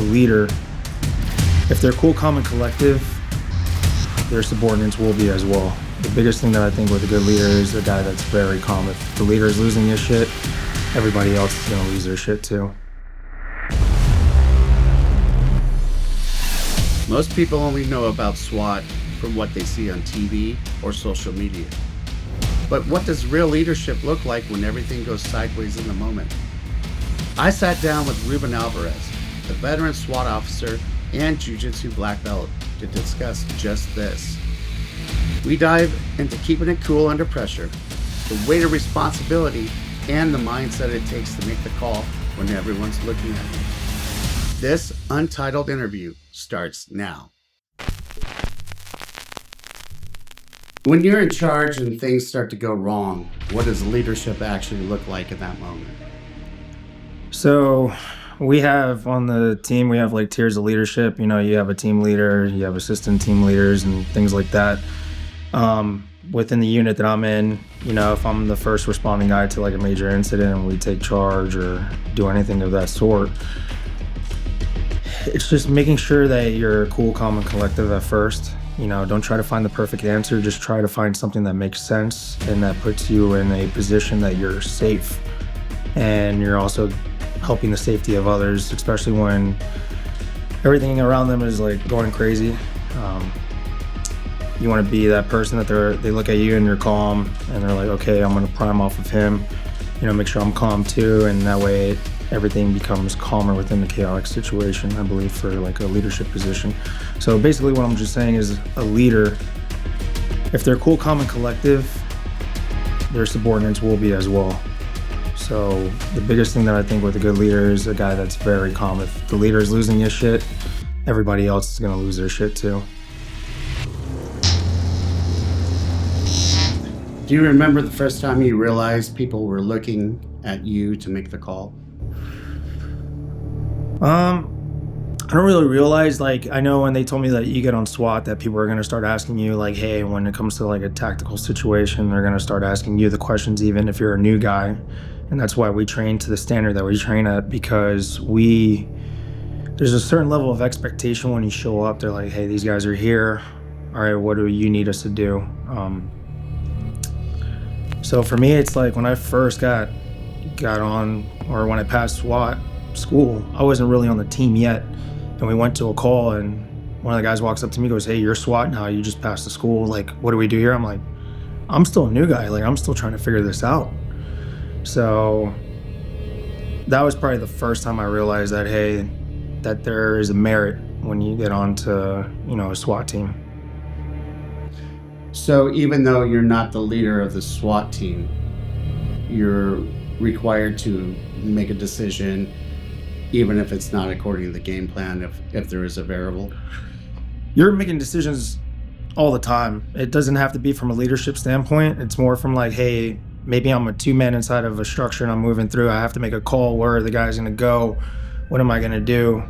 leader, if they're cool, calm, and collective, their subordinates will be as well. The biggest thing that I think with a good leader is a guy that's very calm. If the leader is losing his shit, everybody else is gonna lose their shit too. Most people only know about SWAT from what they see on TV or social media. But what does real leadership look like when everything goes sideways in the moment? I sat down with Ruben Alvarez, a veteran SWAT officer and Jiu-Jitsu black belt, to discuss just this. We dive into keeping it cool under pressure, the weight of responsibility, and the mindset it takes to make the call when everyone's looking at you. This Untitled interview starts now. When you're in charge and things start to go wrong, what does leadership actually look like in that moment? So we have on the team, we have like tiers of leadership. You know, you have a team leader, you have assistant team leaders and things like that. Within the unit that I'm in, you know, if I'm the first responding guy to like a major incident and we take charge or do anything of that sort, it's just making sure that you're cool, calm, and collective at first. You know, don't try to find the perfect answer, just try to find something that makes sense and that puts you in a position that you're safe and you're also helping the safety of others, especially when everything around them is like going crazy. You want to be that person that they look at you and you're calm and they're like, okay, I'm going to prime off of him, you know, make sure I'm calm too, and that way everything becomes calmer within the chaotic situation, I believe, for like a leadership position. So basically what I'm just saying is a leader, if they're cool, calm, and collective, their subordinates will be as well. So the biggest thing that I think with a good leader is a guy that's very calm. If the leader is losing his shit, everybody else is gonna lose their shit too. Do you remember the first time you realized people were looking at you to make the call? I don't really realize, like, I know when they told me that you get on SWAT that people are going to start asking you, like, hey, when it comes to like a tactical situation, they're going to start asking you the questions even if you're a new guy. And that's why we train to the standard that we train at, because there's a certain level of expectation when you show up. They're like, hey, these guys are here. All right, what do you need us to do? So for me, it's like when I first got on, or when I passed SWAT school, I wasn't really on the team yet. And we went to a call and one of the guys walks up to me and goes, hey, you're SWAT now, you just passed the school. Like, what do we do here? I'm like, I'm still a new guy. Like, I'm still trying to figure this out. So that was probably the first time I realized that, hey, that there is a merit when you get onto, you know, a SWAT team. So even though you're not the leader of the SWAT team, you're required to make a decision, even if it's not according to the game plan, if there is a variable? You're making decisions all the time. It doesn't have to be from a leadership standpoint. It's more from like, hey, maybe I'm a two-man inside of a structure and I'm moving through. I have to make a call. Where are the guys gonna go? What am I gonna do?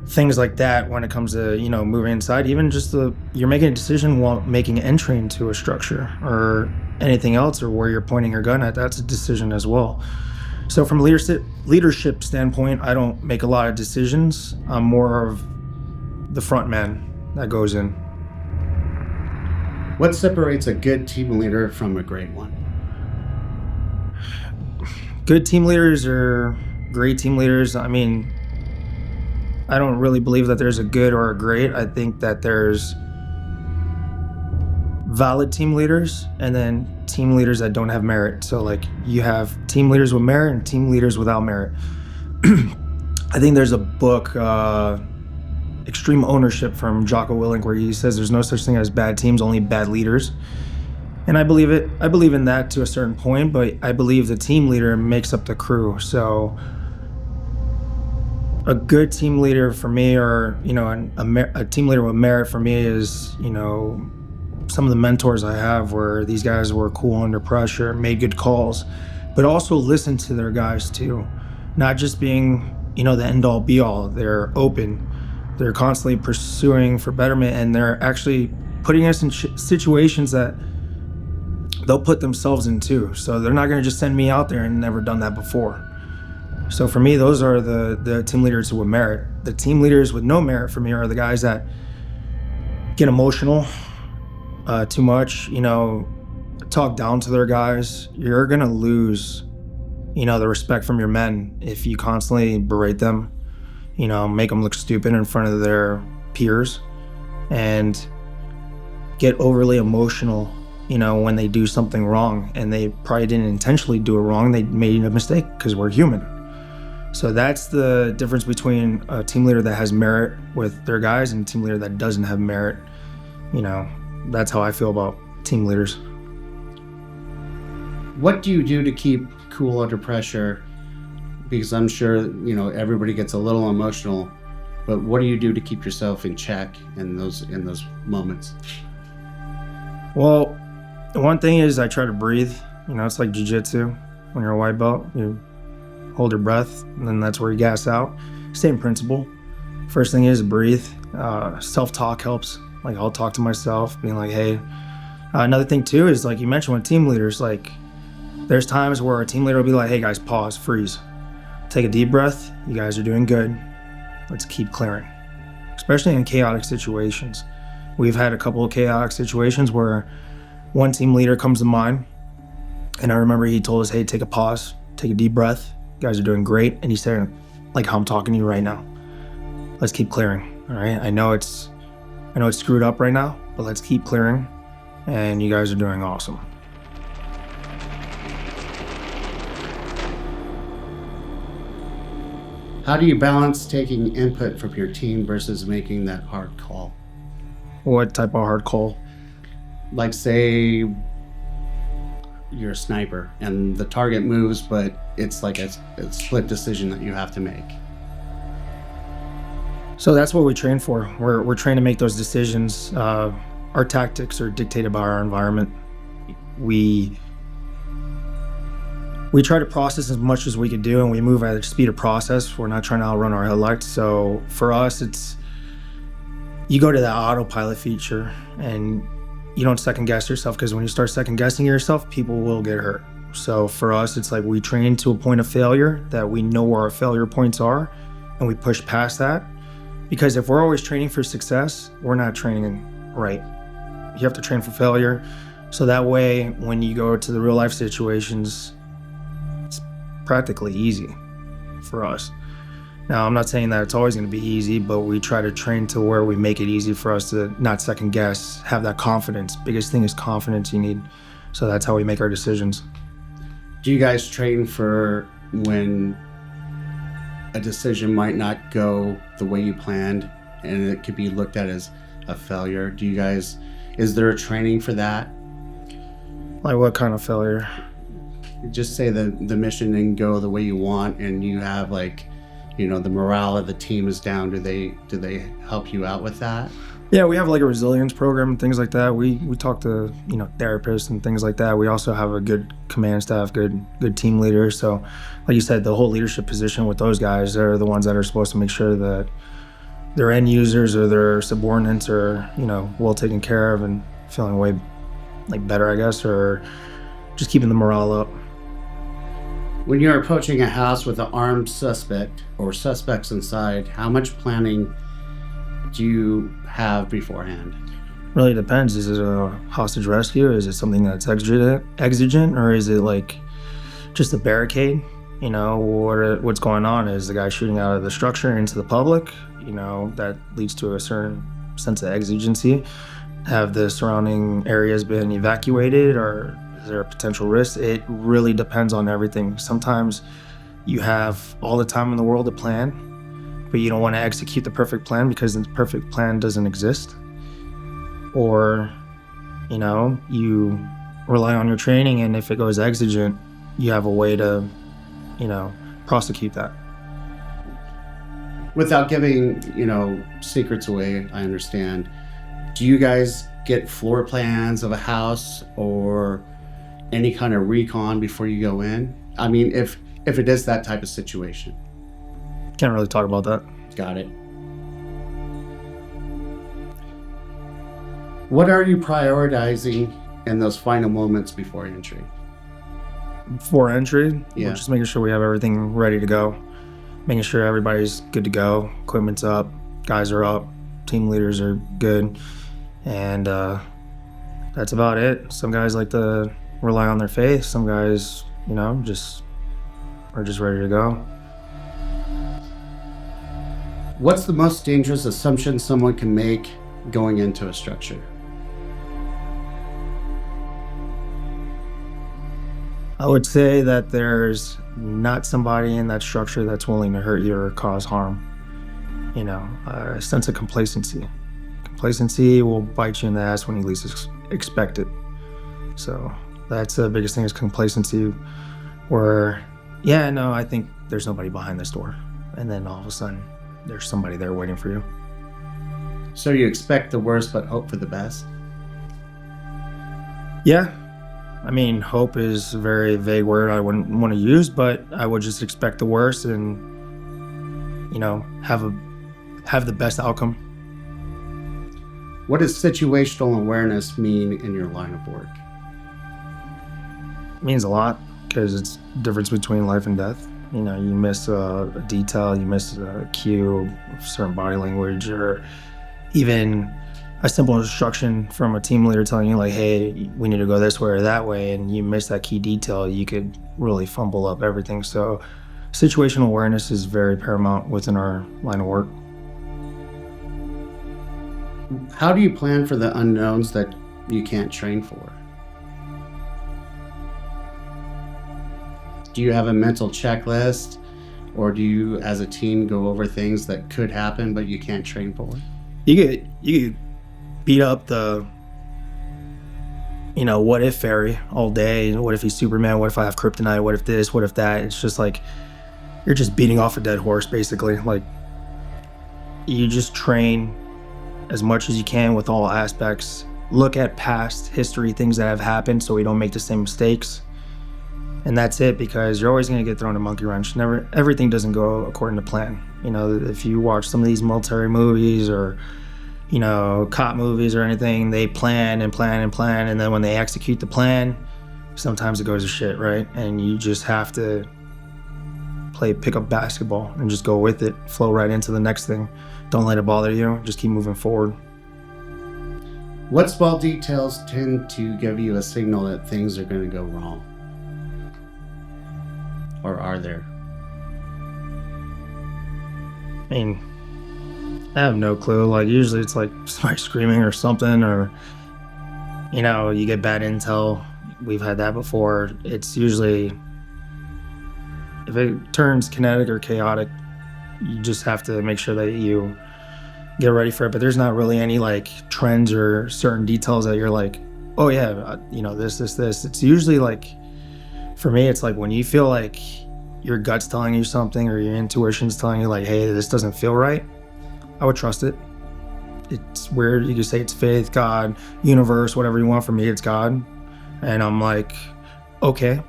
Things like that when it comes to, you know, moving inside. Even just you're making a decision while making entry into a structure or anything else, or where you're pointing your gun at, that's a decision as well. So from a leadership standpoint, I don't make a lot of decisions. I'm more of the front man that goes in. What separates a good team leader from a great one? Good team leaders or great team leaders, I mean, I don't really believe that there's a good or a great. I think that there's valid team leaders and then team leaders that don't have merit. So like you have team leaders with merit and team leaders without merit. I think there's a book, Extreme Ownership, from Jocko Willink, where he says there's no such thing as bad teams, only bad leaders. And I believe it. I believe in that to a certain point, but I believe the team leader makes up the crew. So a good team leader for me, or, you know, a team leader with merit for me is, you know, some of the mentors I have where these guys were cool under pressure, made good calls, but also listen to their guys too. Not just being, you know, the end all be all. They're open. They're constantly pursuing for betterment, and they're actually putting us in situations that they'll put themselves in too. So they're not gonna just send me out there and never done that before. So for me, those are the team leaders with merit. The team leaders with no merit for me are the guys that get emotional too much, talk down to their guys. You're going to lose, the respect from your men if you constantly berate them, make them look stupid in front of their peers, and get overly emotional, when they do something wrong, and they probably didn't intentionally do it wrong. They made a mistake because we're human. So that's the difference between a team leader that has merit with their guys and a team leader that doesn't have merit. That's how I feel about team leaders. What do you do to keep cool under pressure? Because I'm sure, everybody gets a little emotional, but what do you do to keep yourself in check in those moments? Well, one thing is I try to breathe. It's like Jiu-Jitsu. When you're a white belt, you hold your breath, and then that's where you gas out. Same principle. First thing is breathe. Self-talk helps. Like, I'll talk to myself, being like, hey. Another thing too is, like you mentioned with team leaders, like there's times where a team leader will be like, hey guys, pause, freeze. Take a deep breath. You guys are doing good. Let's keep clearing. Especially in chaotic situations. We've had a couple of chaotic situations where one team leader comes to mind, and I remember he told us, hey, take a pause, take a deep breath. You guys are doing great. And he said, like how I'm talking to you right now. Let's keep clearing. All right. I know it's screwed up right now, but let's keep clearing. And you guys are doing awesome. How do you balance taking input from your team versus making that hard call? What type of hard call? Like, say you're a sniper and the target moves, but it's like a split decision that you have to make. So that's what we train for. We're trained to make those decisions. Our tactics are dictated by our environment. We try to process as much as we can do, and we move at the speed of process. We're not trying to outrun our headlights. So for us, you go to that autopilot feature, and you don't second guess yourself, because when you start second guessing yourself, people will get hurt. So for us, it's like we train to a point of failure that we know where our failure points are, and we push past that. Because if we're always training for success, we're not training right. You have to train for failure. So that way, when you go to the real life situations, it's practically easy for us. Now, I'm not saying that it's always going to be easy, but we try to train to where we make it easy for us to not second guess, have that confidence. Biggest thing is confidence you need. So that's how we make our decisions. Do you guys train for when a decision might not go the way you planned and it could be looked at as a failure? Is there a training for that? Like what kind of failure? Just say the mission didn't go the way you want and you have the morale of the team is down. Do they help you out with that? Yeah, we have like a resilience program and things like that. We talk to therapists and things like that. We also have a good command staff, good team leaders. So like you said, the whole leadership position with those guys, they're the ones that are supposed to make sure that their end users or their subordinates are well taken care of and feeling way better, I guess, or just keeping the morale up. When you're approaching a house with an armed suspect or suspects inside, how much planning do you have beforehand? Really depends. Is it a hostage rescue? Is it something that's exigent, or is it like just a barricade? What's going on? Is the guy shooting out of the structure into the public? That leads to a certain sense of exigency. Have the surrounding areas been evacuated, or is there a potential risk? It really depends on everything. Sometimes you have all the time in the world to plan, but you don't want to execute the perfect plan because the perfect plan doesn't exist. Or, you rely on your training, and if it goes exigent, you have a way to, prosecute that. Without giving, secrets away, I understand. Do you guys get floor plans of a house or any kind of recon before you go in? I mean, if it is that type of situation. Can't really talk about that. Got it. What are you prioritizing in those final moments before entry? before entry, Yeah. we're just making sure we have everything ready to go, making sure everybody's good to go, equipment's up, guys are up, team leaders are good, and that's about it. Some guys like to rely on their faith. Some guys, just are just ready to go. What's the most dangerous assumption someone can make going into a structure? I would say that there's not somebody in that structure that's willing to hurt you or cause harm. A sense of complacency. Complacency will bite you in the ass when you least expect it. So that's the biggest thing, is complacency, where, I think there's nobody behind this door. And then all of a sudden, there's somebody there waiting for you. So you expect the worst but hope for the best? Yeah. I mean, hope is a very vague word I wouldn't want to use, but I would just expect the worst and, have the best outcome. What does situational awareness mean in your line of work? It means a lot, because it's the difference between life and death. You miss a detail, you miss a cue of certain body language, or even a simple instruction from a team leader telling you, like, hey, we need to go this way or that way, and you miss that key detail, you could really fumble up everything. So situational awareness is very paramount within our line of work. How do you plan for the unknowns that you can't train for? Do you have a mental checklist, or do you, as a team, go over things that could happen but you can't train for? You could beat up the, what if fairy all day. What if he's Superman? What if I have kryptonite? What if this? What if that? It's just like, you're just beating off a dead horse, basically. Like, you just train as much as you can with all aspects. Look at past history, things that have happened, so we don't make the same mistakes. And that's it, because you're always going to get thrown a monkey wrench. Everything doesn't go according to plan. If you watch some of these military movies or, cop movies or anything, they plan and plan and plan. And then when they execute the plan, sometimes it goes to shit, right? And you just have to pick up basketball and just go with it, flow right into the next thing. Don't let it bother you. Just keep moving forward. What small details tend to give you a signal that things are going to go wrong? Or are there? I mean, I have no clue. Like, usually it's like somebody screaming or something, or, you get bad intel. We've had that before. It's usually, if it turns kinetic or chaotic, you just have to make sure that you get ready for it. But there's not really any like trends or certain details that you're like, oh yeah, this. It's usually like, for me, it's like when you feel like your gut's telling you something, or your intuition's telling you, like, hey, this doesn't feel right, I would trust it. It's weird. You could say it's faith, God, universe, whatever you want. For me, it's God. And I'm like, okay,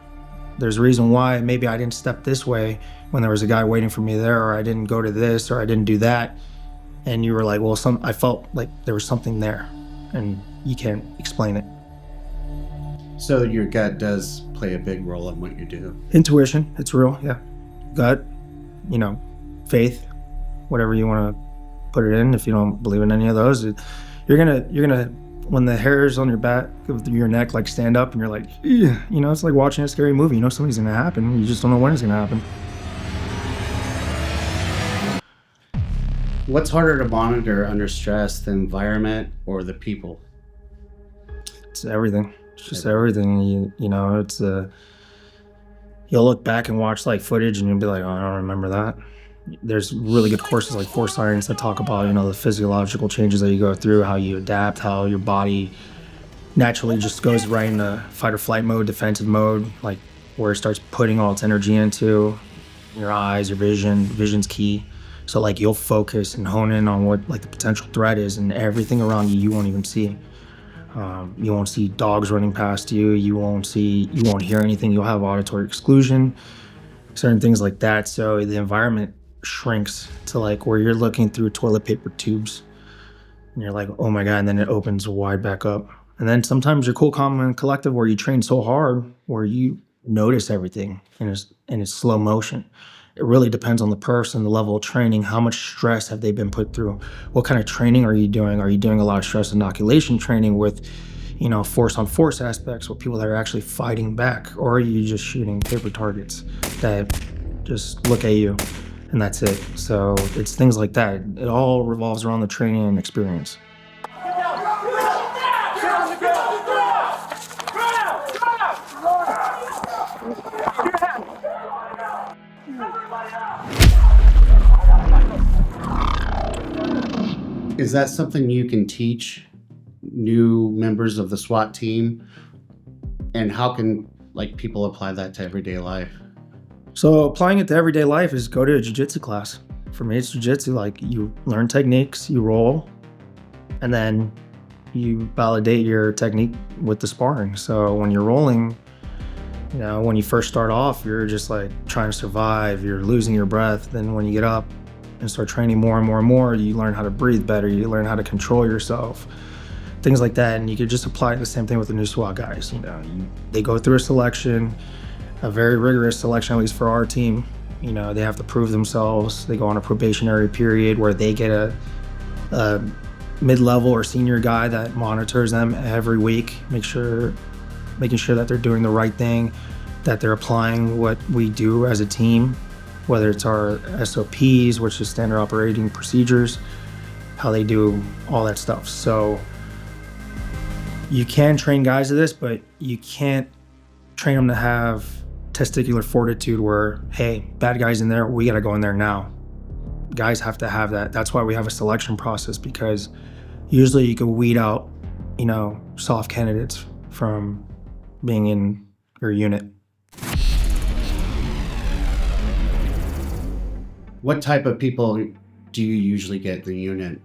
there's a reason why maybe I didn't step this way when there was a guy waiting for me there, or I didn't go to this, or I didn't do that. And you were like, well, I felt like there was something there, and you can't explain it. So your gut does play a big role in what you do. Intuition, it's real, yeah. Gut, faith, whatever you want to put it in. If you don't believe in any of those, you're gonna when the hairs on your back of your neck like stand up, and you're like, it's like watching a scary movie. Something's gonna happen. You just don't know when it's gonna happen. What's harder to monitor under stress, the environment or the people? It's everything. It's just everything. It's you'll look back and watch like footage, and you'll be like, oh, I don't remember that. There's really good courses like Force Science that talk about, the physiological changes that you go through, how you adapt, how your body naturally just goes right into fight or flight mode, defensive mode, like where it starts putting all its energy into your eyes, your vision. Vision's key. So like you'll focus and hone in on what like the potential threat is, and everything around you won't even see. You won't see dogs running past you. You won't hear anything. You'll have auditory exclusion, certain things like that. So the environment shrinks to like where you're looking through toilet paper tubes, and you're like, oh my God, and then it opens wide back up. And then sometimes you're cool, calm, and collective, where you train so hard where you notice everything in its slow motion. It really depends on the person, the level of training, how much stress have they been put through, what kind of training are you doing? Are you doing a lot of stress inoculation training with, force on force aspects with people that are actually fighting back, or are you just shooting paper targets that just look at you and that's it? So it's things like that. It all revolves around the training and experience. Is that something you can teach new members of the SWAT team? And how can people apply that to everyday life? So applying it to everyday life is go to a jiu-jitsu class. For me, it's jiu-jitsu. You learn techniques, you roll, and then you validate your technique with the sparring. So when you're rolling, when you first start off, you're just trying to survive, you're losing your breath. Then when you get up and start training more and more and more, you learn how to breathe better, you learn how to control yourself, things like that. And you could just apply the same thing with the new SWAT guys. They go through a selection, a very rigorous selection, at least for our team. They have to prove themselves. They go on a probationary period where they get a mid-level or senior guy that monitors them every week, making sure that they're doing the right thing, that they're applying what we do as a team, whether it's our SOPs, which is standard operating procedures, how they do all that stuff. So you can train guys to this, but you can't train them to have testicular fortitude where, hey, bad guys in there, we gotta go in there now. Guys have to have that. That's why we have a selection process, because usually you can weed out, soft candidates from being in your unit. What type of people do you usually get in the unit?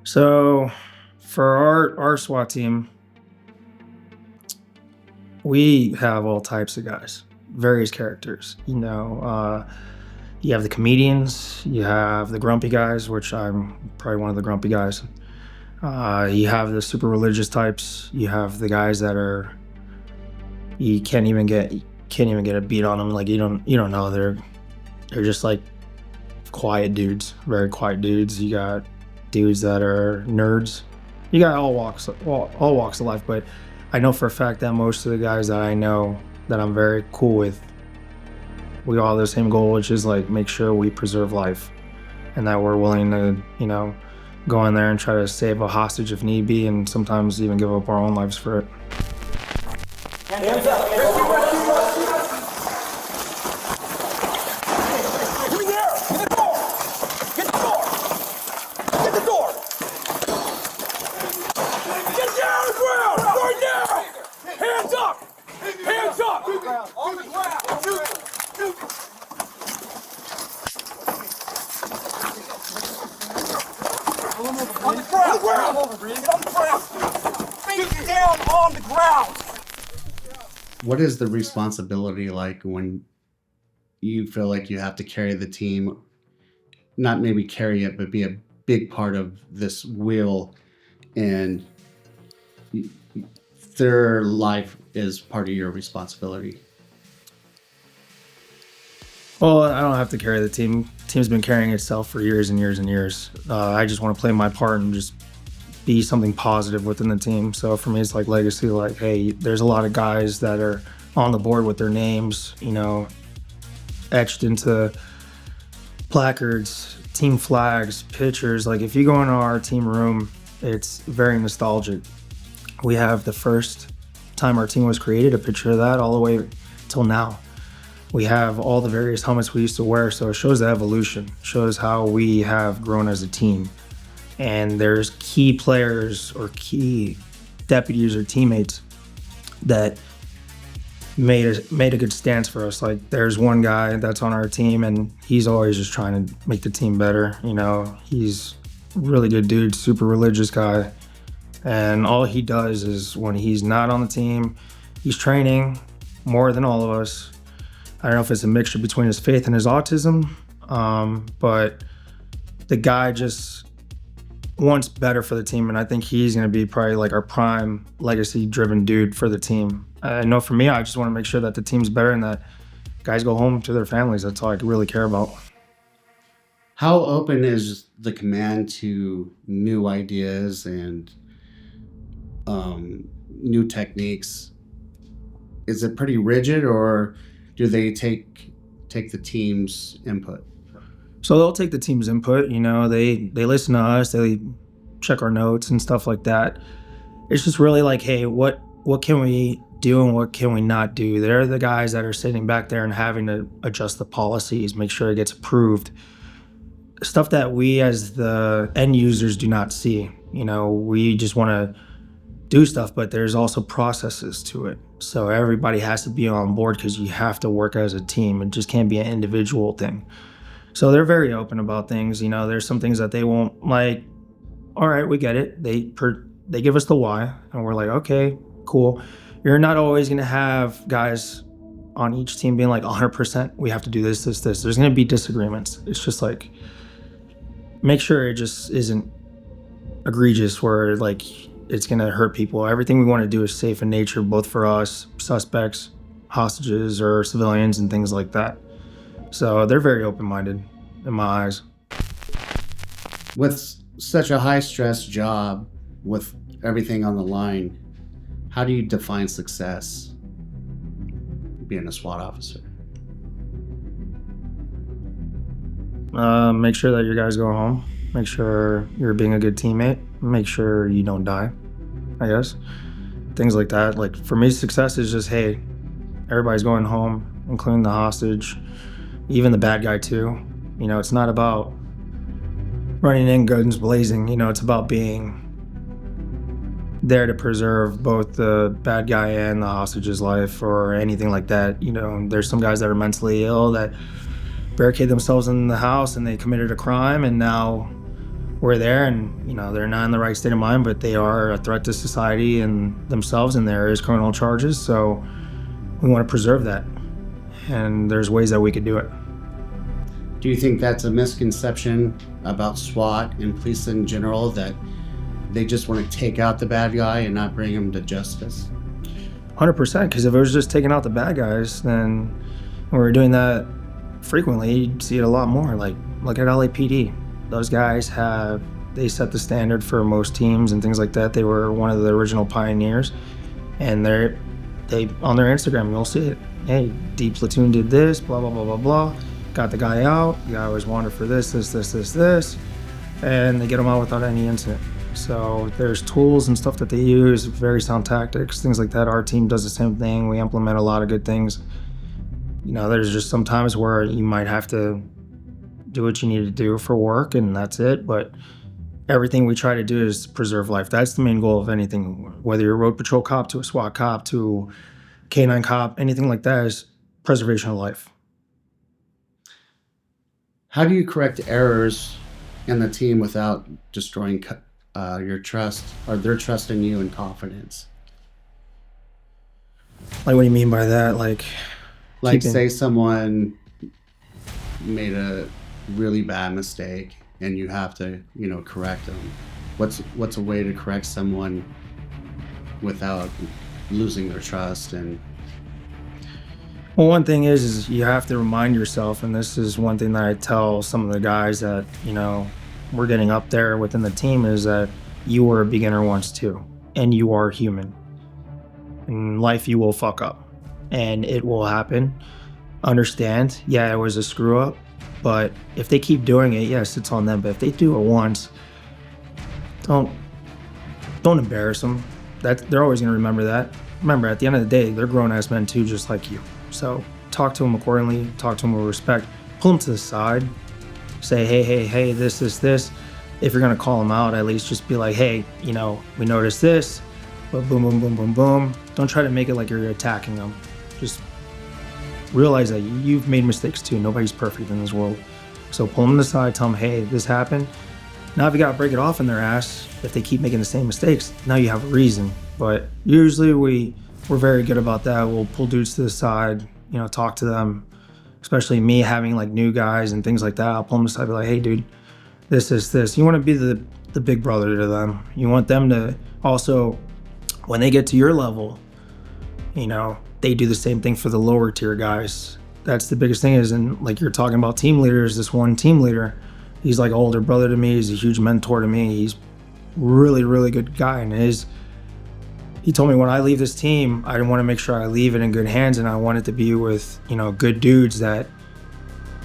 So for our SWAT team, we have all types of guys, various characters. You have the comedians, you have the grumpy guys, which I'm probably one of the grumpy guys. You have the super religious types. You have the guys that you can't even get a beat on them. You don't know. They're just quiet dudes, very quiet dudes. You got dudes that are nerds. You got all walks of life. But I know for a fact that most of the guys that I know that I'm very cool with, we all have the same goal, which is make sure we preserve life, and that we're willing to go in there and try to save a hostage if need be, and sometimes even give up our own lives for it. Hands up. What is the responsibility like when you feel like you have to carry the team, not maybe carry it, but be a big part of this wheel, and their life is part of your responsibility? Well, I don't have to carry the team. The team's been carrying itself for years and years and years. I just want to play my part and just be something positive within the team. So for me, it's legacy. Hey, there's a lot of guys that are on the board with their names, etched into placards, team flags, pictures. If you go into our team room, it's very nostalgic. We have the first time our team was created, a picture of that all the way till now. We have all the various helmets we used to wear, so it shows the evolution, shows how we have grown as a team. And there's key players or key deputies or teammates that made a good stance for us. There's one guy that's on our team, and he's always just trying to make the team better. He's a really good dude, super religious guy. And all he does is when he's not on the team, he's training more than all of us. I don't know if it's a mixture between his faith and his autism, but the guy just wants better for the team, and I think he's going to be probably like our prime legacy-driven dude for the team. I know for me, I just want to make sure that the team's better and that guys go home to their families. That's all I really care about. How open is the command to new ideas and new techniques? Is it pretty rigid, or do they take the team's input? So they'll take the team's input. They listen to us. They check our notes and stuff like that. It's just really like, hey, what can we do and what can we not do? They're the guys that are sitting back there and having to adjust the policies, make sure it gets approved. Stuff that we as the end users do not see. We just want to do stuff, but there's also processes to it. So everybody has to be on board because you have to work as a team. It just can't be an individual thing. So they're very open about things. There's some things that they won't like. All right, we get it. They give us the why, and we're like, okay, cool. You're not always going to have guys on each team being like 100%. We have to do this. There's going to be disagreements. It's just like, make sure it just isn't egregious where like it's going to hurt people. Everything we want to do is safe in nature, both for us, suspects, hostages, or civilians, and things like that. So they're very open-minded in my eyes. With such a high-stress job, with everything on the line, how do you define success being a SWAT officer? Make sure that your guys go home. Make sure you're being a good teammate. Make sure you don't die, I guess. Things like that. Like for me, success is just, hey, everybody's going home, including the hostage, even the bad guy too. It's not about running in guns blazing. It's about being there to preserve both the bad guy and the hostage's life or anything like that. There's some guys that are mentally ill that barricade themselves in the house and they committed a crime, and now we're there and they're not in the right state of mind, but they are a threat to society and themselves, and there is criminal charges. So we want to preserve that, and there's ways that we could do it. Do you think that's a misconception about SWAT and police in general, that they just want to take out the bad guy and not bring him to justice? 100%, because if it was just taking out the bad guys, then we were doing that frequently, you'd see it a lot more. Like, look at LAPD. Those guys they set the standard for most teams and things like that. They were one of the original pioneers, and they on their Instagram, you'll see it. Hey, D Platoon did this, blah, blah, blah, blah, blah. Got the guy out. The guy was wanted for this, and they get him out without any incident. So there's tools and stuff that they use, very sound tactics, things like that. Our team does the same thing. We implement a lot of good things. There's just some times where you might have to do what you need to do for work, and that's it. But everything we try to do is preserve life. That's the main goal of anything, whether you're a road patrol cop to a SWAT cop to K9 cop, anything like that is preservation of life. How do you correct errors in the team without destroying your trust or their trust in you and confidence? Like, what do you mean by that? Like say someone made a really bad mistake and you have to, correct them. What's a way to correct someone without losing their trust? And well, one thing is you have to remind yourself, and this is one thing that I tell some of the guys that, we're getting up there within the team, is that you were a beginner once too, and you are human. In life, you will fuck up, and it will happen. Understand, yeah, it was a screw up, but if they keep doing it, yes, it's on them. But if they do it once, don't embarrass them. They're always going to remember that. Remember, at the end of the day, they're grown-ass men too, just like you. So talk to them accordingly, talk to them with respect, pull them to the side, say, hey, this. If you're gonna call them out, at least just be like, hey, we noticed this, but boom, boom, boom, boom, boom. Don't try to make it like you're attacking them. Just realize that you've made mistakes too. Nobody's perfect in this world. So pull them to the side, tell them, hey, this happened. Now if you gotta break it off in their ass, if they keep making the same mistakes, now you have a reason. But usually we're very good about that. We'll pull dudes to the side, talk to them, especially me having like new guys and things like that. I'll pull them to the side, be like, hey dude, this. You want to be the the big brother to them. You want them to also, when they get to your level, you know, they do the same thing for the lower tier guys. That's the biggest thing is, and like you're talking about team leaders, this one team leader, he's like an older brother to me. He's a huge mentor to me. He's really, really good guy. And he told me when I leave this team, I want to make sure I leave it in good hands, and I want it to be with, you know, good dudes that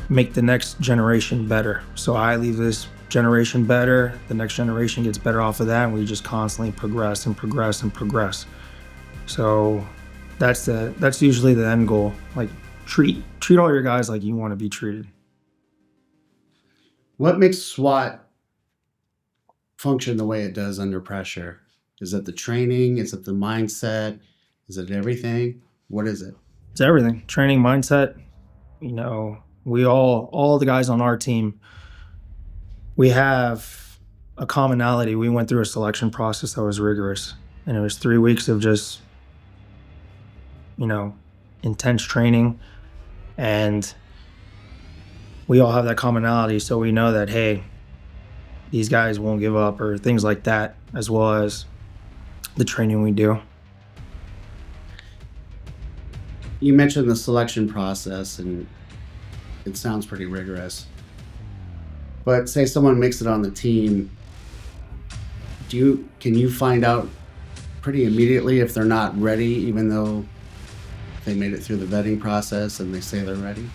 make the next generation better. So I leave this generation better, the next generation gets better off of that, and we just constantly progress and progress and progress. So that's usually the end goal. Like treat all your guys like you want to be treated. What makes SWAT function the way it does under pressure? Is it the training? Is it the mindset? Is it everything? What is it? It's everything. Training, mindset. You know, we all the guys on our team, we have a commonality. We went through a selection process that was rigorous, and it was 3 weeks of just, you know, intense training, and we all have that commonality. So we know that, hey, these guys won't give up, or things like that, as well as the training we do. You mentioned the selection process, and it sounds pretty rigorous. But say someone makes it on the team, can you find out pretty immediately if they're not ready, even though they made it through the vetting process and they say they're ready?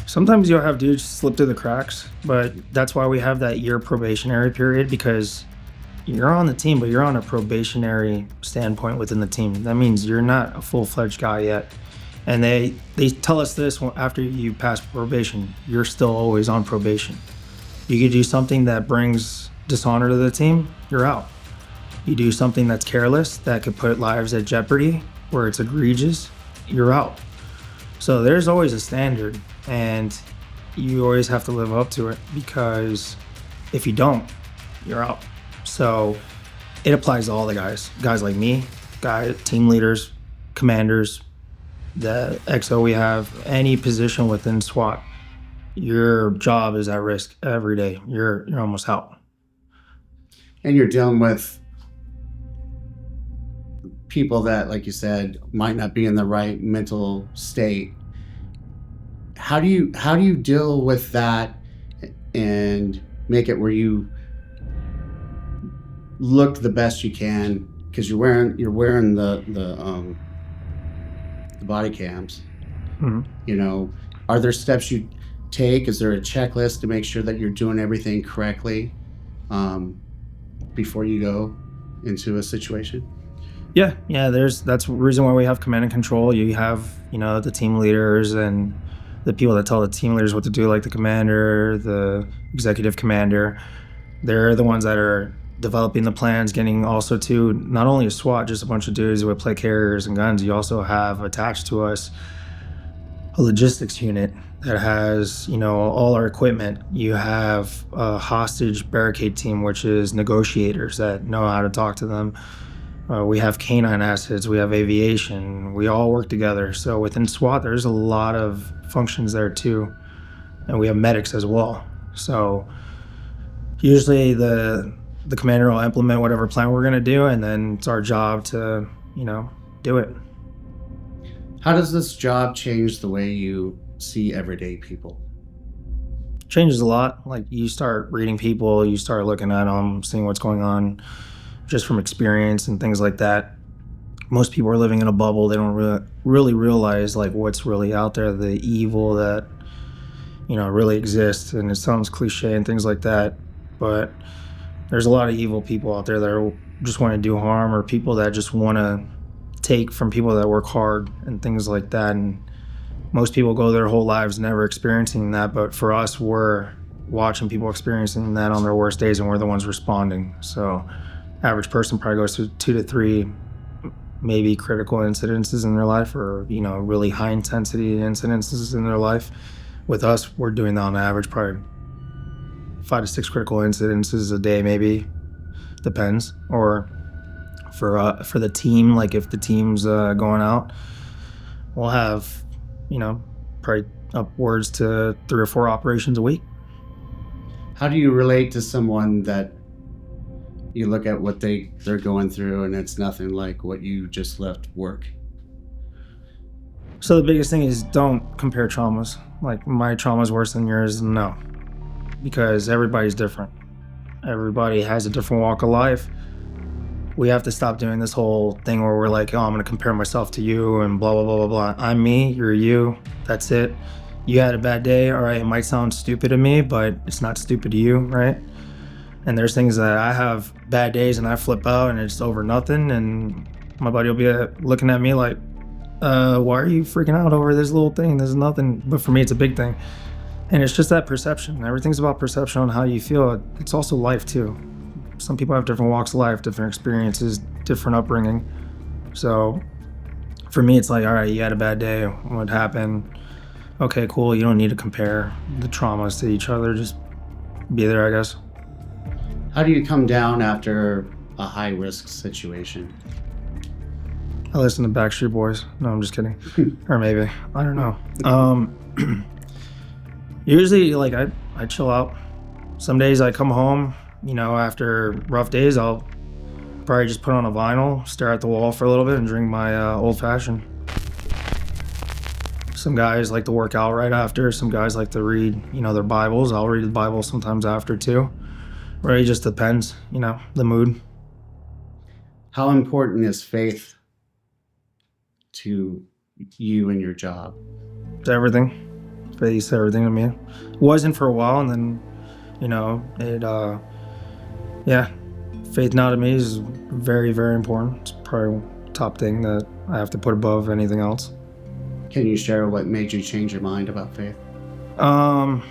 Sometimes you'll have dudes slip through the cracks, but that's why we have that year probationary period, because you're on the team, but you're on a probationary standpoint within the team. That means you're not a full-fledged guy yet. And they tell us this after you pass probation, you're still always on probation. You could do something that brings dishonor to the team, you're out. You do something that's careless, that could put lives at jeopardy, where it's egregious, you're out. So there's always a standard, and you always have to live up to it, because if you don't, you're out. So it applies to all the guys like me, team leaders, commanders, the XO we have, any position within SWAT, your job is at risk every day. You're almost out. And you're dealing with people that, like you said, might not be in the right mental state. How do you deal with that and make it where you look the best you can, because you're wearing the body cams? Mm-hmm. You know, are there steps you take? Is there a checklist to make sure that you're doing everything correctly before you go into a situation? Yeah. That's the reason why we have command and control. You have, you know, the team leaders and the people that tell the team leaders what to do, like the commander, the executive commander. They're the ones that are developing the plans, getting also to not only a SWAT, just a bunch of dudes with plate carriers and guns. You also have attached to us a logistics unit that has, you know, all our equipment. You have a hostage barricade team, which is negotiators that know how to talk to them. We have canine assets, we have aviation, we all work together. So within SWAT, there's a lot of functions there too. And we have medics as well. So usually the commander will implement whatever plan we're gonna do, and then it's our job to, you know, do it. How does this job change the way you see everyday people? Changes a lot. Like, you start reading people, you start looking at them, seeing what's going on, just from experience and things like that. Most people are living in a bubble. They don't really realize like what's really out there, the evil that, you know, really exists. And it sounds cliche and things like that, but there's a lot of evil people out there that just want to do harm, or people that just want to take from people that work hard and things like that. And most people go their whole lives never experiencing that, but for us, we're watching people experiencing that on their worst days, and we're the ones responding. So average person probably goes through 2 to 3 maybe critical incidences in their life, or, you know, really high intensity incidences in their life. With us, we're doing that on average probably 5 to 6 critical incidences a day, maybe, depends. Or for the team, like if the team's going out, we'll have, you know, probably upwards to 3 or 4 operations a week. How do you relate to someone that you look at what they're going through and it's nothing like what you just left work? So the biggest thing is don't compare traumas. Like, my trauma is worse than yours. No, because everybody's different. Everybody has a different walk of life. We have to stop doing this whole thing where we're like, oh, I'm going to compare myself to you and blah, blah, blah, blah, blah. I'm me, you're you. That's it. You had a bad day. All right, it might sound stupid to me, but it's not stupid to you, right? And there's things that I have bad days and I flip out and it's over nothing. And my buddy will be looking at me like, why are you freaking out over this little thing? There's nothing. But for me, it's a big thing. And it's just that perception. Everything's about perception on how you feel. It's also life too. Some people have different walks of life, different experiences, different upbringing. So for me, it's like, all right, you had a bad day. What happened? Okay, cool. You don't need to compare the traumas to each other. Just be there, I guess. How do you come down after a high-risk situation? I listen to Backstreet Boys. No, I'm just kidding. Or maybe. I don't know. Usually, like, I chill out. Some days I come home, after rough days, I'll probably just put on a vinyl, stare at the wall for a little bit, and drink my old fashioned. Some guys like to work out right after. Some guys like to read, their Bibles. I'll read the Bible sometimes after too. Really just depends, the mood. How important is faith to you and your job? To everything. Faith's everything to me. It wasn't for a while, and then, faith now to me is very, very important. It's probably top thing that I have to put above anything else. Can you share what made you change your mind about faith? I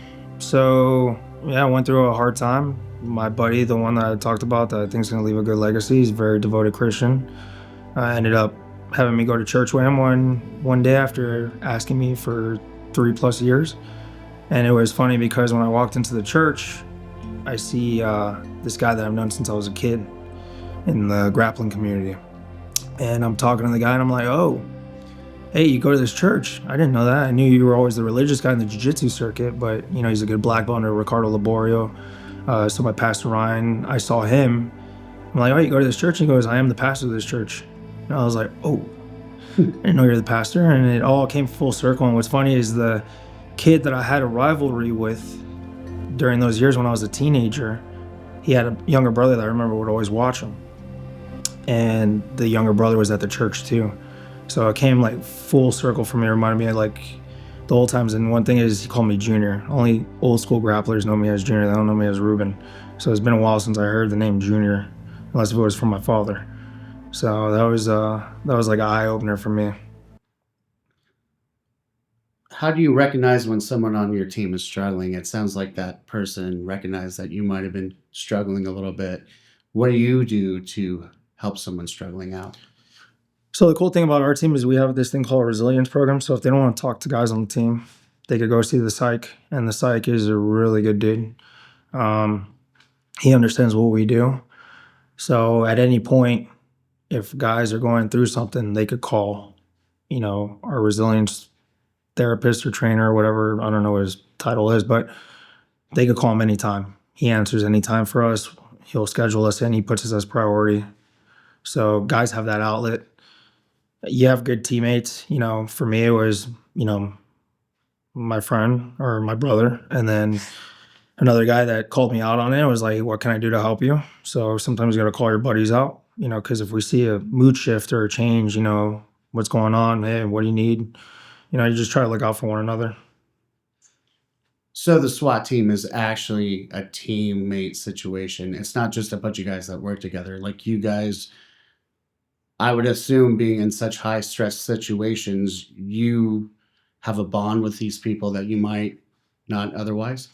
went through a hard time. My buddy, the one that I talked about that I think is going to leave a good legacy, he's a very devoted Christian. I ended up having me go to church with him one day after asking me for 3+ years. And it was funny because when I walked into the church, I see this guy that I've known since I was a kid in the grappling community. And I'm talking to the guy and I'm like, oh, hey, you go to this church? I didn't know that. I knew you were always the religious guy in the Jiu-Jitsu circuit, but he's a good black belt under Ricardo Laborio. So my pastor Ryan, I saw him. I'm like, oh, you go to this church? He goes, I am the pastor of this church. And I was like, oh, I didn't know you're the pastor. And it all came full circle. And what's funny is the kid that I had a rivalry with during those years when I was a teenager, he had a younger brother that I remember would always watch him. And the younger brother was at the church too. So it came like full circle for me. It reminded me of like the old times. And one thing is he called me Junior. Only old school grapplers know me as Junior. They don't know me as Ruben. So it's been a while since I heard the name Junior, unless if it was from my father. So that was like an eye opener for me. How do you recognize when someone on your team is struggling? It sounds like that person recognized that you might have been struggling a little bit. What do you do to help someone struggling out? So the cool thing about our team is we have this thing called a resilience program. So if they don't want to talk to guys on the team, they could go see the psych. And the psych is a really good dude. He understands what we do. So at any point, if guys are going through something, they could call, our resilience therapist or trainer or whatever. I don't know what his title is, but they could call him anytime. He answers anytime for us. He'll schedule us in. He puts us as priority. So guys have that outlet. You have good teammates. For me, it was, my friend or my brother. And then another guy that called me out on it was like, what can I do to help you? So sometimes you got to call your buddies out, because if we see a mood shift or a change, what's going on? Hey, what do you need? You just try to look out for one another. So the SWAT team is actually a teammate situation. It's not just a bunch of guys that work together. Like you guys, I would assume being in such high stress situations, you have a bond with these people that you might not otherwise.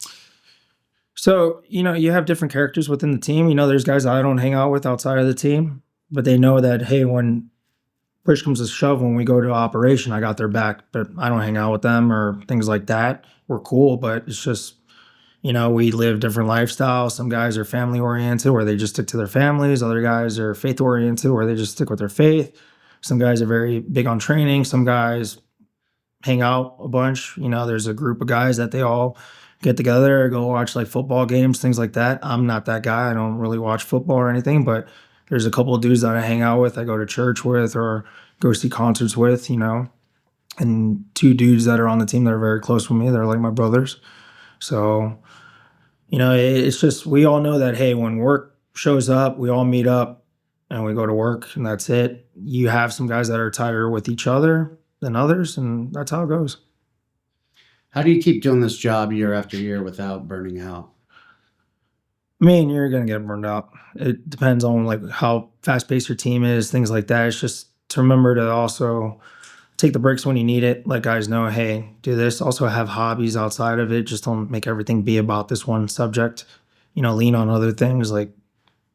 So, you have different characters within the team. There's guys I don't hang out with outside of the team, but they know that, hey, when push comes to shove, when we go to operation, I got their back, but I don't hang out with them or things like that. We're cool, but it's just, we live different lifestyles. Some guys are family oriented where they just stick to their families. Other guys are faith oriented where they just stick with their faith. Some guys are very big on training. Some guys hang out a bunch. There's a group of guys that they all, get together, go watch like football games, things like that. I'm not that guy. I don't really watch football or anything, but there's a couple of dudes that I hang out with, I go to church with or go see concerts with, and 2 dudes that are on the team that are very close with me. They're like my brothers. So, it's just, we all know that, hey, when work shows up, we all meet up and we go to work and that's it. You have some guys that are tighter with each other than others, and that's how it goes. How do you keep doing this job year after year without burning out? I mean, you're going to get burned out. It depends on like how fast paced your team is, things like that. It's just to remember to also take the breaks when you need it. Let guys know, hey, do this. Also have hobbies outside of it. Just don't make everything be about this one subject. Lean on other things like,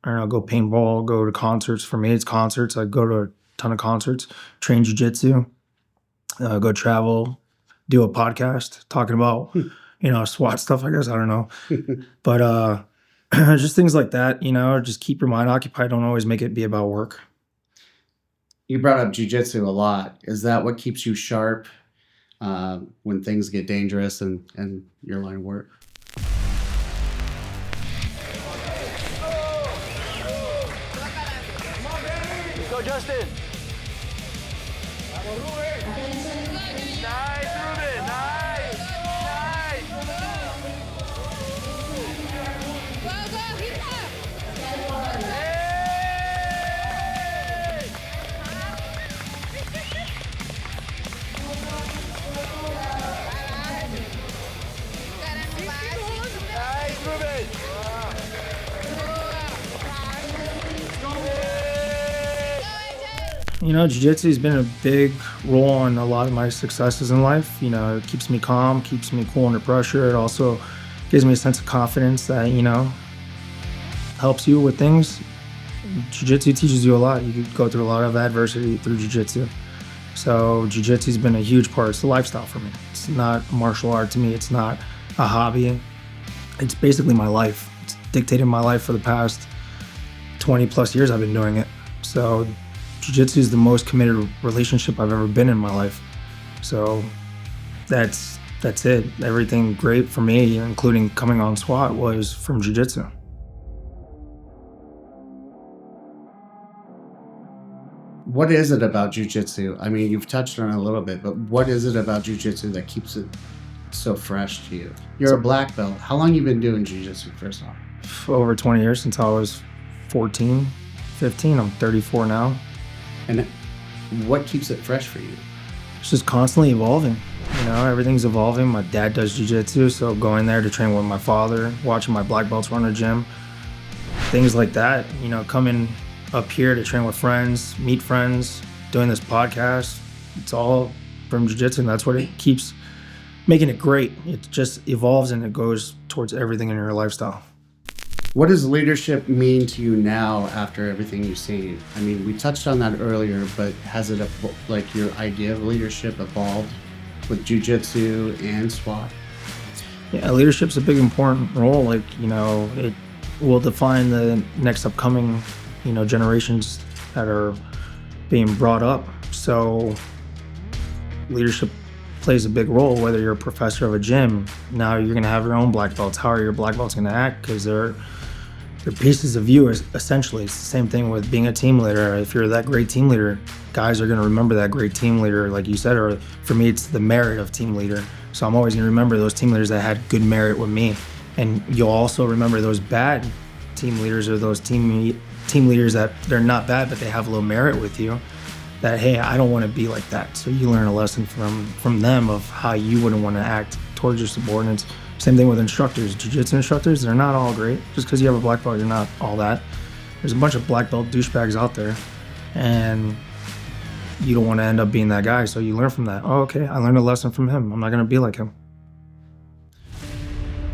I don't know, go paintball, go to concerts. For me, it's concerts. I go to a ton of concerts, train jiu-jitsu, go travel, do a podcast talking about, SWAT stuff, I guess. I don't know. But just things like that, just keep your mind occupied. Don't always make it be about work. You brought up jiu-jitsu a lot. Is that what keeps you sharp when things get dangerous and your line of work? Go, Justin. Nice, Ruben. Nice. Nice. Nice, Ruben. Jiu-jitsu has been a big role in a lot of my successes in life. It keeps me calm, keeps me cool under pressure. It also gives me a sense of confidence that, helps you with things. Jiu-jitsu teaches you a lot. You could go through a lot of adversity through jiu-jitsu. So jiu-jitsu has been a huge part. It's a lifestyle for me. It's not a martial art to me. It's not a hobby. It's basically my life. It's dictated my life for the past 20 plus years I've been doing it. So jiu-jitsu is the most committed relationship I've ever been in my life. So that's it. Everything great for me, including coming on SWAT, was from jiu-jitsu. What is it about jiu-jitsu? I mean, you've touched on it a little bit, but what is it about jiu-jitsu that keeps it so fresh to you? You're a black belt. How long you been doing jiu-jitsu, first off? Over 20 years, since I was 14, 15. I'm 34 now. And what keeps it fresh for you? It's just constantly evolving. Everything's evolving. My dad does jiu-jitsu, so going there to train with my father, watching my black belts run a gym, things like that. Coming up here to train with friends, meet friends, doing this podcast. It's all from jiu-jitsu, and that's what it keeps making it great. It just evolves and it goes towards everything in your lifestyle. What does leadership mean to you now after everything you've seen? I mean, we touched on that earlier, but has it, like, your idea of leadership evolved with jiu-jitsu and SWAT? Yeah, leadership's a big important role. It will define the next upcoming, generations that are being brought up. So leadership plays a big role, whether you're a professor of a gym. Now you're going to have your own black belts. How are your black belts going to act? Because they're pieces of you, essentially. It's the same thing with being a team leader. If you're that great team leader, guys are going to remember that great team leader, like you said, or for me, it's the merit of team leader. So I'm always going to remember those team leaders that had good merit with me. And you'll also remember those bad team leaders, or those team leaders that they're not bad, but they have low merit with you. That, hey, I don't want to be like that. So you learn a lesson from them of how you wouldn't want to act towards your subordinates. Same thing with instructors. Jiu-jitsu instructors, they're not all great. Just because you have a black belt, you're not all that. There's a bunch of black belt douchebags out there, and you don't want to end up being that guy. So you learn from that. Oh, okay, I learned a lesson from him. I'm not going to be like him.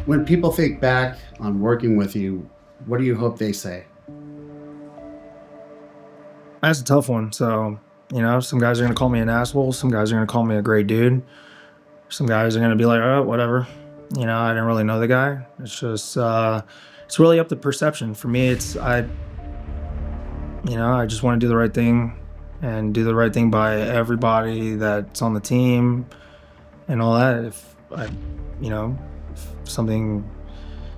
When people think back on working with you, what do you hope they say? That's a tough one. So, some guys are going to call me an asshole. Some guys are going to call me a great dude. Some guys are going to be like, oh, whatever. I didn't really know the guy. It's just, it's really up to perception. For me, I just want to do the right thing and do the right thing by everybody that's on the team and all that. If I, If something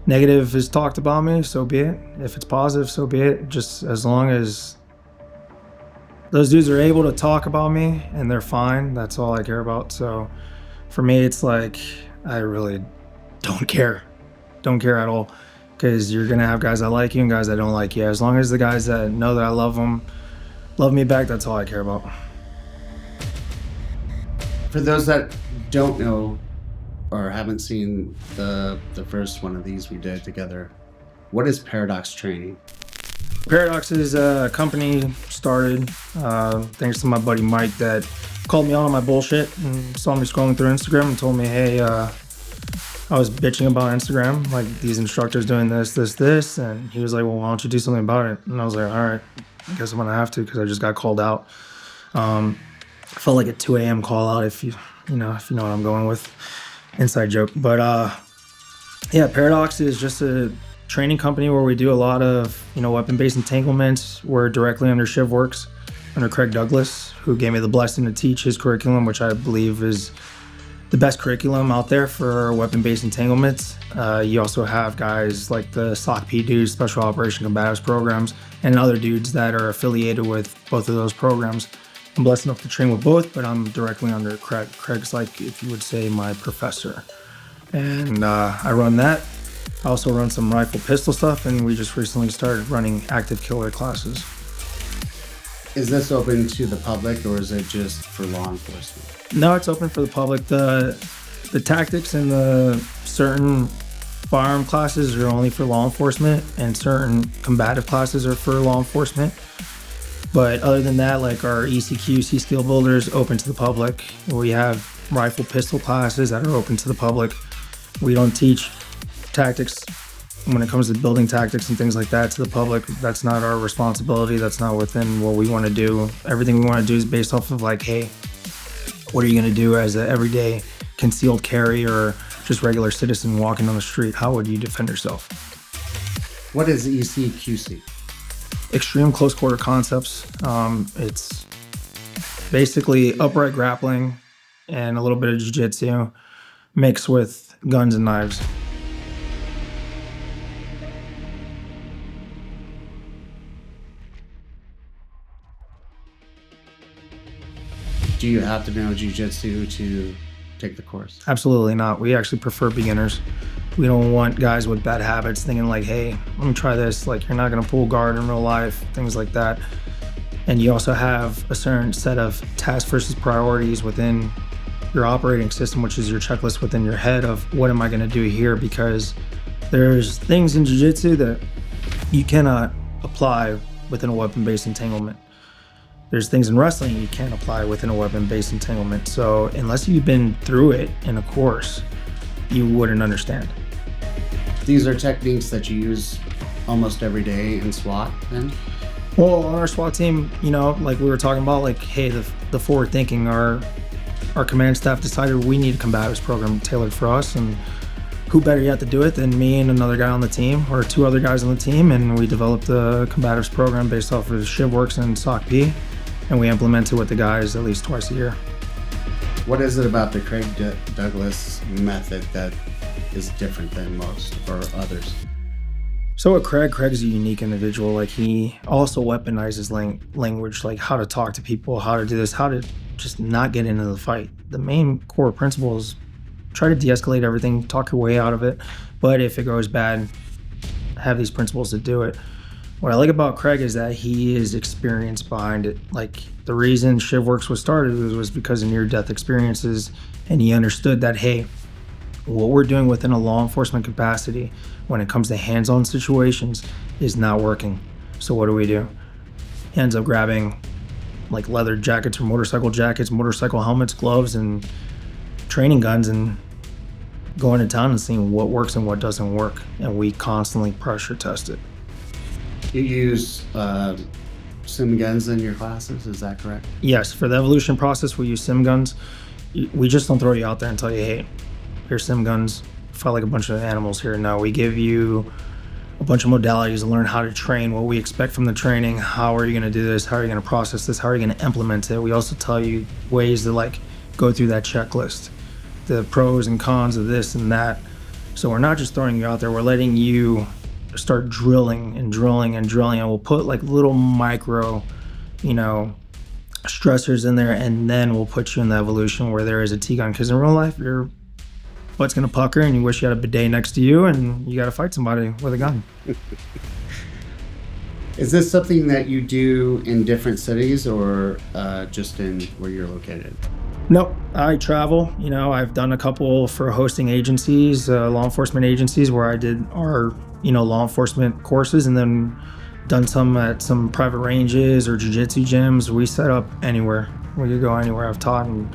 negative is talked about me, so be it. If it's positive, so be it. Just as long as those dudes are able to talk about me and they're fine, that's all I care about. So for me, it's like, I really don't care. Don't care at all. Because you're going to have guys that like you and guys that don't like you. As long as the guys that know that I love them, love me back, that's all I care about. For those that don't know or haven't seen the first one of these we did together, what is Paradox Training? Paradox is a company started thanks to my buddy Mike that called me out on my bullshit and saw me scrolling through Instagram and told me, hey, I was bitching about Instagram, like these instructors doing this, and he was like, well, why don't you do something about it? And I was like, all right, I guess I'm gonna have to, because I just got called out. I felt like a 2 a.m. call out, if you know what I'm going with. Inside joke. But yeah, Paradox is just a training company where we do a lot of, weapon-based entanglements. We're directly under SWAT, under Craig Douglas, who gave me the blessing to teach his curriculum, which I believe is the best curriculum out there for weapon-based entanglements. You also have guys like the S.W.A.T dudes, Special Operation Combatives programs, and other dudes that are affiliated with both of those programs. I'm blessed enough to train with both, but I'm directly under Craig. Craig's like, if you would say, my professor. And I run that. I also run some rifle pistol stuff, and we just recently started running active killer classes. Is this open to the public, or is it just for law enforcement? No, it's open for the public. The tactics and the certain firearm classes are only for law enforcement, and certain combative classes are for law enforcement. But other than that, like our ECQ, C-Skill Builders, open to the public. We have rifle pistol classes that are open to the public. We don't teach tactics when it comes to building tactics and things like that to the public. That's not our responsibility. That's not within what we want to do. Everything we want to do is based off of like, hey, what are you going to do as an everyday concealed carry or just regular citizen walking on the street? How would you defend yourself? What is ECQC? Extreme close quarter concepts. It's basically upright grappling and a little bit of jiu-jitsu mixed with guns and knives. Do you have to know jiu-jitsu to take the course? Absolutely not. We actually prefer beginners. We don't want guys with bad habits thinking like, hey, let me try this. Like, you're not going to pull guard in real life, things like that. And you also have a certain set of tasks versus priorities within your operating system, which is your checklist within your head of what am I going to do here? Because there's things in jiu-jitsu that you cannot apply within a weapon-based entanglement. There's things in wrestling you can't apply within a weapon-based entanglement. So unless you've been through it in a course, you wouldn't understand. These are techniques that you use almost every day in SWAT then? Well, on our SWAT team, like we were talking about, like, hey, the forward thinking, our command staff decided we need a combatives program tailored for us, and who better yet to do it than me and another guy on the team, or two other guys on the team, and we developed a combatives program based off of SWAT and SOC-P, and we implement it with the guys at least twice a year. What is it about the Craig Douglas method that is different than most or others? So with Craig's a unique individual. Like, he also weaponizes language, like how to talk to people, how to do this, how to just not get into the fight. The main core principle is try to de-escalate everything, talk your way out of it. But if it goes bad, have these principles to do it. What I like about Craig is that he is experienced behind it. Like, the reason ShivWorks was started was because of near-death experiences, and he understood that, hey, what we're doing within a law enforcement capacity when it comes to hands-on situations is not working. So what do? He ends up grabbing like leather jackets or motorcycle jackets, motorcycle helmets, gloves, and training guns, and going to town and seeing what works and what doesn't work. And we constantly pressure test it. You use sim guns in your classes, is that correct? Yes, for the evolution process, we use sim guns. We just don't throw you out there and tell you, hey, here's sim guns, fight like a bunch of animals here. No, we give you a bunch of modalities to learn how to train, what we expect from the training, how are you gonna do this, how are you gonna process this, how are you gonna implement it. We also tell you ways to like go through that checklist, the pros and cons of this and that, So we're not just throwing you out there, we're letting you start drilling and drilling and drilling, and we'll put like little micro, stressors in there, and then we'll put you in the evolution where there is a T-gun. Because in real life, your butt's gonna pucker and you wish you had a bidet next to you and you gotta fight somebody with a gun. Is this something that you do in different cities or just in where you're located? Nope, I travel. I've done a couple for hosting agencies, law enforcement agencies, where I did our, law enforcement courses, and then done some at some private ranges or jiu-jitsu gyms. We set up anywhere. We could go anywhere. I've taught in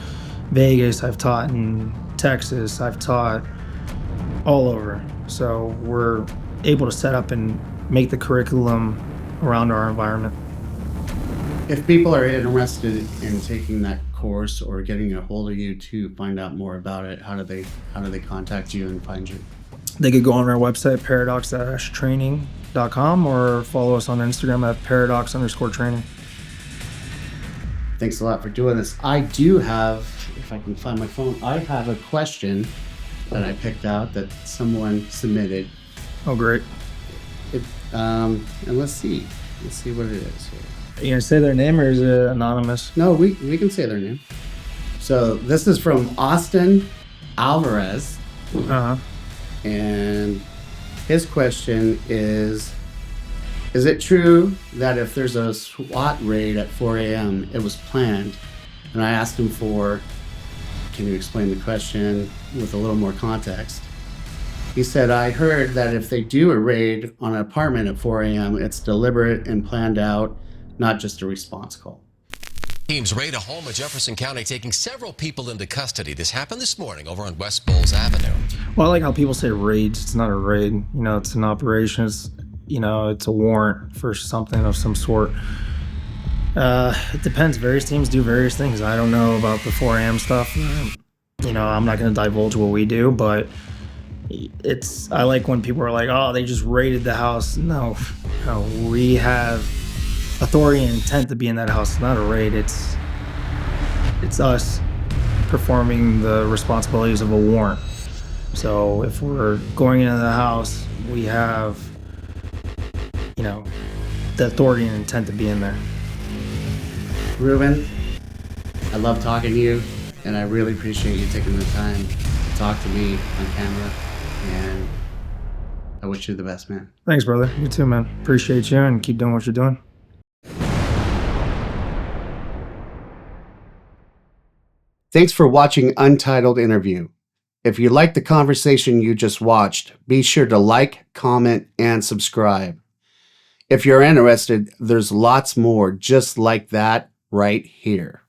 Vegas, I've taught in Texas, I've taught all over. So we're able to set up and make the curriculum around our environment. If people are interested in taking that course or getting a hold of you to find out more about it, how do they contact you and find you? They could go on our website, paradox-training.com, or follow us on Instagram at paradox_training. Thanks a lot for doing this. I do have, if I can find my phone, I have a question that I picked out that someone submitted. Oh, great. And let's see what it is here. Are you gonna say their name, or is it anonymous? No, we can say their name. So this is from Austin Alvarez. And his question is it true that if there's a SWAT raid at 4 a.m., it was planned? And I asked him can you explain the question with a little more context? He said, I heard that if they do a raid on an apartment at 4 a.m., it's deliberate and planned out, not just a response call. Teams raid a home in Jefferson County, taking several people into custody. This happened this morning over on West Bowles Avenue. Well, I like how people say raids. It's not a raid. It's an operation. It's a warrant for something of some sort. It depends. Various teams do various things. I don't know about the 4 a.m. stuff. I'm not going to divulge what we do, but I like when people are like, oh, they just raided the house. No, we have authority and intent to be in that house. It's not a raid. It's us performing the responsibilities of a warrant. So if we're going into the house, we have, the authority and intent to be in there. Ruben, I love talking to you, and I really appreciate you taking the time to talk to me on camera, and I wish you the best, man. Thanks, brother. You too, man. Appreciate you, and keep doing what you're doing. Thanks for watching Untitled Interview. If you liked the conversation you just watched, be sure to like, comment, and subscribe. If you're interested, there's lots more just like that right here.